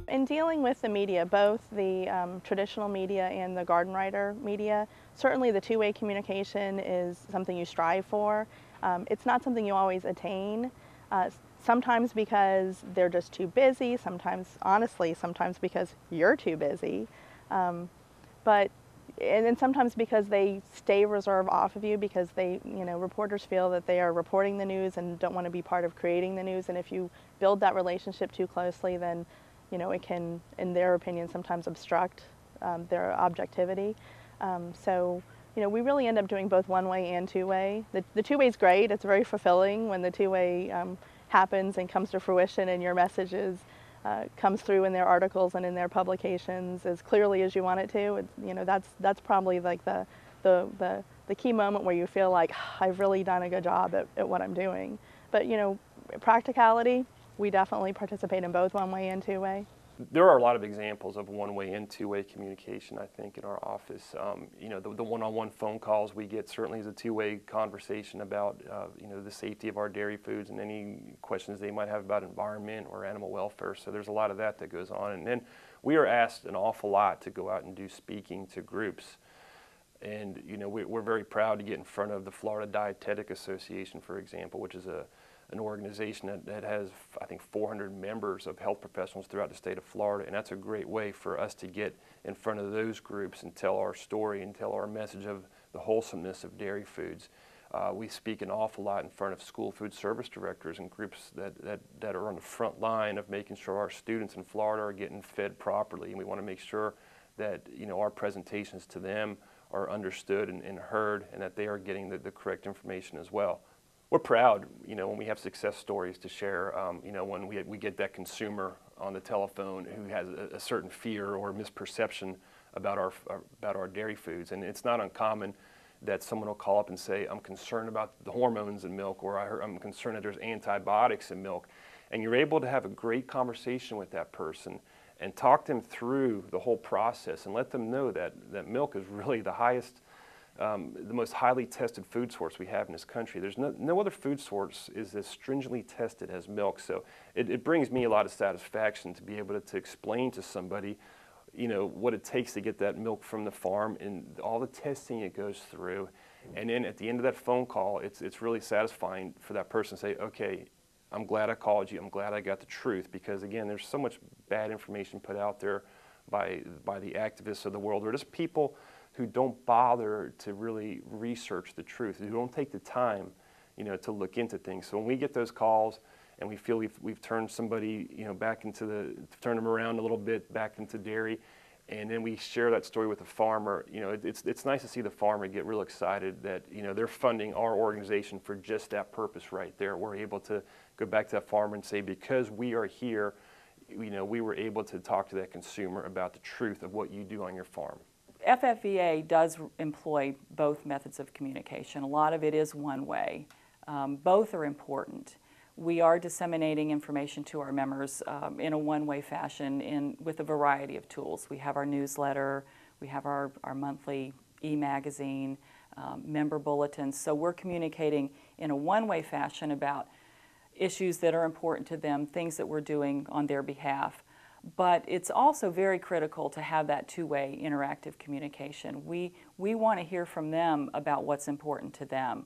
In dealing with the media, both the traditional media and the garden writer media, certainly the two-way communication is something you strive for. It's not something you always attain, sometimes because they're just too busy, sometimes, honestly, sometimes because you're too busy. But and then sometimes because they stay reserved off of you because reporters feel that they are reporting the news and don't want to be part of creating the news. And if you build that relationship too closely, then, it can, in their opinion, sometimes obstruct their objectivity. So, we really end up doing both one-way and two-way. The two-way is great. It's very fulfilling when the two-way happens and comes to fruition and your message comes through in their articles and in their publications as clearly as you want it to. That's probably like the key moment where you feel like I've really done a good job at what I'm doing. But practicality, we definitely participate in both one-way and two-way. There are a lot of examples of one-way and two-way communication, I think, in our office. The one-on-one phone calls we get certainly is a two-way conversation about, the safety of our dairy foods and any questions they might have about environment or animal welfare. So there's a lot of that goes on. And then we are asked an awful lot to go out and do speaking to groups. And, we're very proud to get in front of the Florida Dietetic Association, for example, which is an organization that has, I think, 400 members of health professionals throughout the state of Florida, and that's a great way for us to get in front of those groups and tell our story and tell our message of the wholesomeness of dairy foods. We speak an awful lot in front of school food service directors and groups that are on the front line of making sure our students in Florida are getting fed properly, and we want to make sure that our presentations to them are understood and heard, and that they are getting the correct information as well. We're proud, when we have success stories to share, when we get that consumer on the telephone who has a certain fear or misperception about our dairy foods. And it's not uncommon that someone will call up and say, I'm concerned about the hormones in milk, or I'm concerned that there's antibiotics in milk. And you're able to have a great conversation with that person and talk them through the whole process and let them know that milk is really the most highly tested food source we have in this country. There's no other food source is as stringently tested as milk. So it brings me a lot of satisfaction to be able to explain to somebody, what it takes to get that milk from the farm and all the testing it goes through. And then at the end of that phone call, it's really satisfying for that person to say, okay, I'm glad I called you. I'm glad I got the truth, because again, there's so much bad information put out there by the activists of the world, or just people who don't bother to really research the truth, who don't take the time, to look into things. So when we get those calls and we feel we've turned somebody, turned them around a little bit back into dairy, and then we share that story with the farmer, it's nice to see the farmer get real excited that, they're funding our organization for just that purpose right there. We're able to go back to that farmer and say, because we are here, we were able to talk to that consumer about the truth of what you do on your farm. FFVA does employ both methods of communication. A lot of it is one way. Both are important. We are disseminating information to our members in a one-way fashion with a variety of tools. We have our newsletter, we have our monthly e-magazine, member bulletins. So we're communicating in a one-way fashion about issues that are important to them, things that we're doing on their behalf. But it's also very critical to have that two-way interactive communication. We want to hear from them about what's important to them.